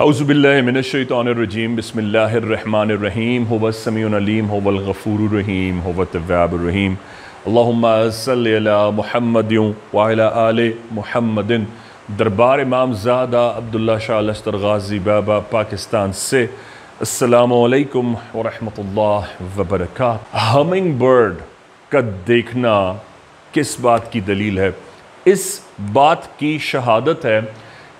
अऊज़ुबिल्लाहि मिनश्शैतानिर्रजीम बिस्मिल्लाहिर्रहमानिर्रहीम हुवस समीउल अलीम हुवल गफूरुर रहीम हुवत तव्वाबुर रहीम अल्लाहुम्मा सल्लि अला मुहम्मदिन व अला आले मुहम्मदिन। दरबार इमाम ज़ादा अब्दुल्ला शाह लश्तर गाज़ी बाबा पाकिस्तान से अस्सलामु अलैकुम व रहमतुल्लाहि व बरकातुहू। हमिंग बर्ड का देखना किस बात की दलील है? इस बात की शहादत है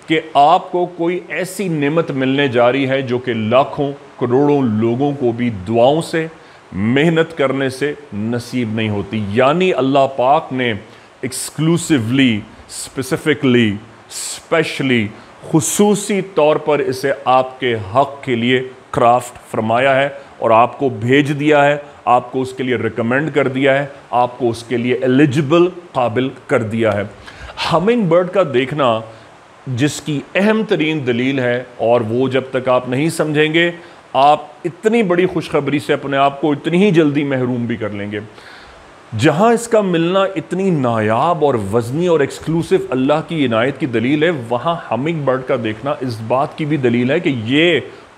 कि आपको कोई ऐसी नेमत मिलने जा रही है जो कि लाखों करोड़ों लोगों को भी दुआओं से, मेहनत करने से नसीब नहीं होती। यानी अल्लाह पाक ने एक्सक्लूसिवली, स्पेसिफिकली, स्पेशली, खुसूसी तौर पर इसे आपके हक़ के लिए क्राफ्ट फरमाया है और आपको भेज दिया है, आपको उसके लिए रिकमेंड कर दिया है, आपको उसके लिए एलिजिबल, काबिल कर दिया है। हमिंग बर्ड का देखना जिसकी अहम तरीन दलील है, और वो जब तक आप नहीं समझेंगे आप इतनी बड़ी खुशखबरी से अपने आप को इतनी ही जल्दी महरूम भी कर लेंगे। जहाँ इसका मिलना इतनी नायाब और वज़नी और एक्सक्लूसिव अल्लाह की इनायत की दलील है, वहाँ हमिंग बर्ड का देखना इस बात की भी दलील है कि ये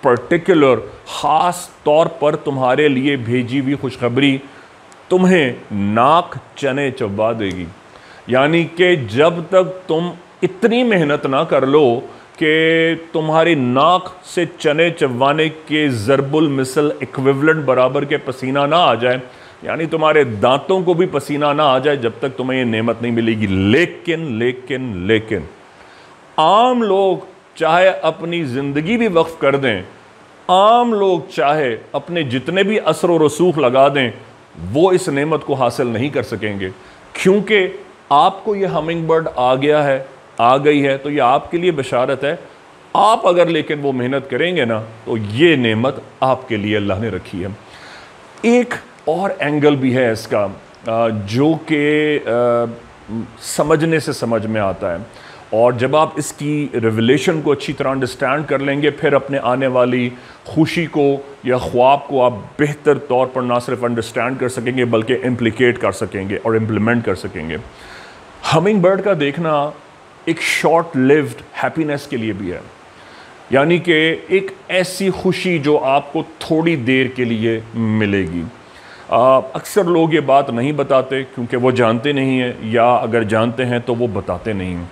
पर्टिकुलर ख़ास तौर पर तुम्हारे लिए भेजी हुई खुशखबरी तुम्हें नाक चने चबा देगी। यानी कि जब तक तुम इतनी मेहनत ना कर लो कि तुम्हारी नाक से चने चबाने के ज़रबुल मिसल इक्विवेलेंट बराबर के पसीना ना आ जाए, यानी तुम्हारे दांतों को भी पसीना ना आ जाए, जब तक तुम्हें ये नेमत नहीं मिलेगी। लेकिन आम लोग चाहे अपनी ज़िंदगी भी वक्फ कर दें, आम लोग चाहे अपने जितने भी असर व रसूख लगा दें, वो इस नेमत को हासिल नहीं कर सकेंगे, क्योंकि आपको ये हमिंग बर्ड आ गई है तो ये आपके लिए बशारत है। आप अगर लेकिन वो मेहनत करेंगे ना, तो ये नेमत आपके लिए अल्लाह ने रखी है। एक और एंगल भी है इसका जो कि समझने से समझ में आता है, और जब आप इसकी रिवलेशन को अच्छी तरह अंडरस्टैंड कर लेंगे, फिर अपने आने वाली खुशी को या ख्वाब को आप बेहतर तौर पर ना सिर्फ अंडरस्टैंड कर सकेंगे बल्कि इम्प्लिकेट कर सकेंगे और इम्प्लीमेंट कर सकेंगे। हमिंग बर्ड का देखना एक शॉर्ट लिव्ड हैप्पीनेस के लिए भी है, यानी कि एक ऐसी खुशी जो आपको थोड़ी देर के लिए मिलेगी। अक्सर लोग ये बात नहीं बताते क्योंकि वो जानते नहीं हैं, या अगर जानते हैं तो वो बताते नहीं हैं।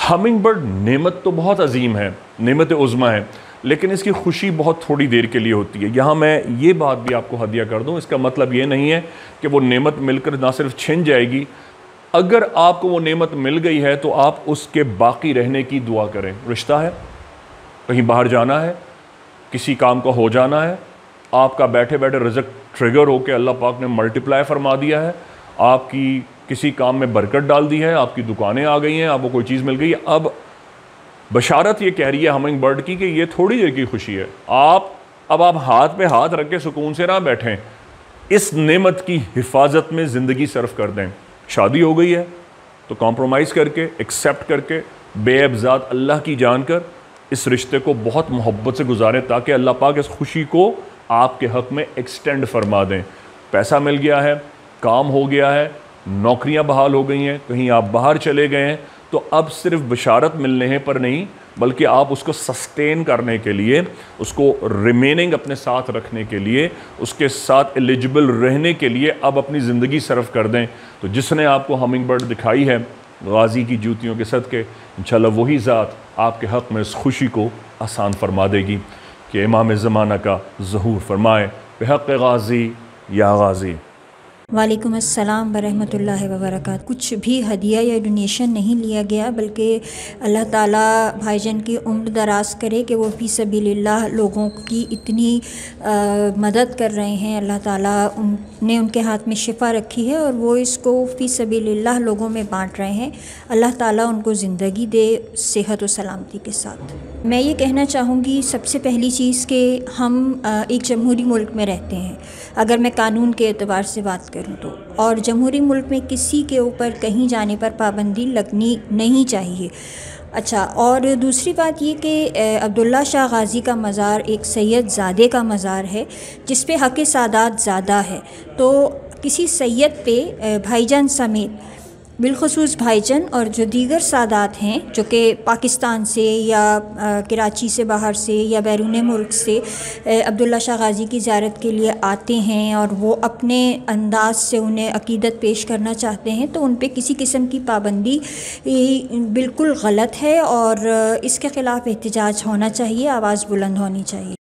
हमिंग बर्ड नेमत तो बहुत अजीम है, नेमत उज़्मा है, लेकिन इसकी खुशी बहुत थोड़ी देर के लिए होती है। यहाँ मैं ये बात भी आपको हदिया कर दूँ, इसका मतलब ये नहीं है कि वो नेमत मिलकर ना सिर्फ छिन जाएगी। अगर आपको वो नेमत मिल गई है तो आप उसके बाकी रहने की दुआ करें। रिश्ता है, कहीं बाहर जाना है, किसी काम का हो जाना है, आपका बैठे बैठे रिज़्क़ ट्रिगर हो के अल्लाह पाक ने मल्टीप्लाई फरमा दिया है, आपकी किसी काम में बरकत डाल दी है, आपकी दुकानें आ गई हैं, आपको कोई चीज़ मिल गई है। अब बशारत ये कह रही है हमिंग बर्ड की कि ये थोड़ी देर की खुशी है। अब आप हाथ पे हाथ रख के सुकून से ना बैठें, इस नेमत की हिफाजत में ज़िंदगी सर्फ कर दें। शादी हो गई है तो कॉम्प्रोमाइज़ करके, एक्सेप्ट करके, बेअब्ज़ात अल्लाह की जानकर इस रिश्ते को बहुत मोहब्बत से गुजारें, ताकि अल्लाह पाक इस खुशी को आपके हक़ में एक्सटेंड फरमा दें। पैसा मिल गया है, काम हो गया है, नौकरियां बहाल हो गई हैं, कहीं आप बाहर चले गए हैं, तो अब सिर्फ बशारत मिलने पर नहीं, बल्कि आप उसको सस्टेन करने के लिए, उसको रिमेनिंग अपने साथ रखने के लिए, उसके साथ एलिजिबल रहने के लिए अब अपनी ज़िंदगी सर्फ कर दें। तो जिसने आपको हमिंग बर्ड दिखाई है गाज़ी की जूतियों के सदके, इंशाअल्लाह वही ज़ात आपके हक़ में इस खुशी को आसान फरमा देगी कि इमाम ज़माना का ज़हूर फरमाए, बेहक़ गाज़ी या गाज़ी। वालेकुम अस्सलाम वरहमतुल्लाहि वबरकातुहू। कुछ भी हदिया या डोनेशन नहीं लिया गया, बल्कि अल्लाह ताला भाईजान की उम्र दराज करे कि वो फ़ी सबीलिल्लाह लोगों की इतनी मदद कर रहे हैं। अल्लाह ताला ने उनके हाथ में शिफ़ा रखी है और वो इसको फ़ी सबीलिल्लाह लोगों में बांट रहे हैं। अल्लाह ताला उनको ज़िंदगी दे सेहत और सलामती के साथ। मैं ये कहना चाहूँगी सबसे पहली चीज़ कि हम एक जमहूरी मुल्क में रहते हैं, अगर मैं कानून के एतबार से बात करूँ तो, और जमहूरी मुल्क में किसी के ऊपर कहीं जाने पर पाबंदी लगनी नहीं चाहिए। अच्छा, और दूसरी बात ये कि अब्दुल्ला शाह गाज़ी का मज़ार एक सैयद ज़ादे का मज़ार है जिस पे हक़ सादात ज़्यादा है, तो किसी सैयद पे भाईजान समेत بالخصوص بھائی جان اور جو دیگر سادات ہیں جو کہ پاکستان سے یا کراچی سے باہر سے یا بیرون ملک سے عبداللہ شاہ غازی کی زیارت کے لیے آتے ہیں اور وہ اپنے انداز سے انہیں عقیدت پیش کرنا چاہتے ہیں، تو ان پہ کسی قسم کی پابندی بالکل غلط ہے اور اس کے خلاف احتجاج ہونا چاہیے، آواز بلند ہونی چاہیے۔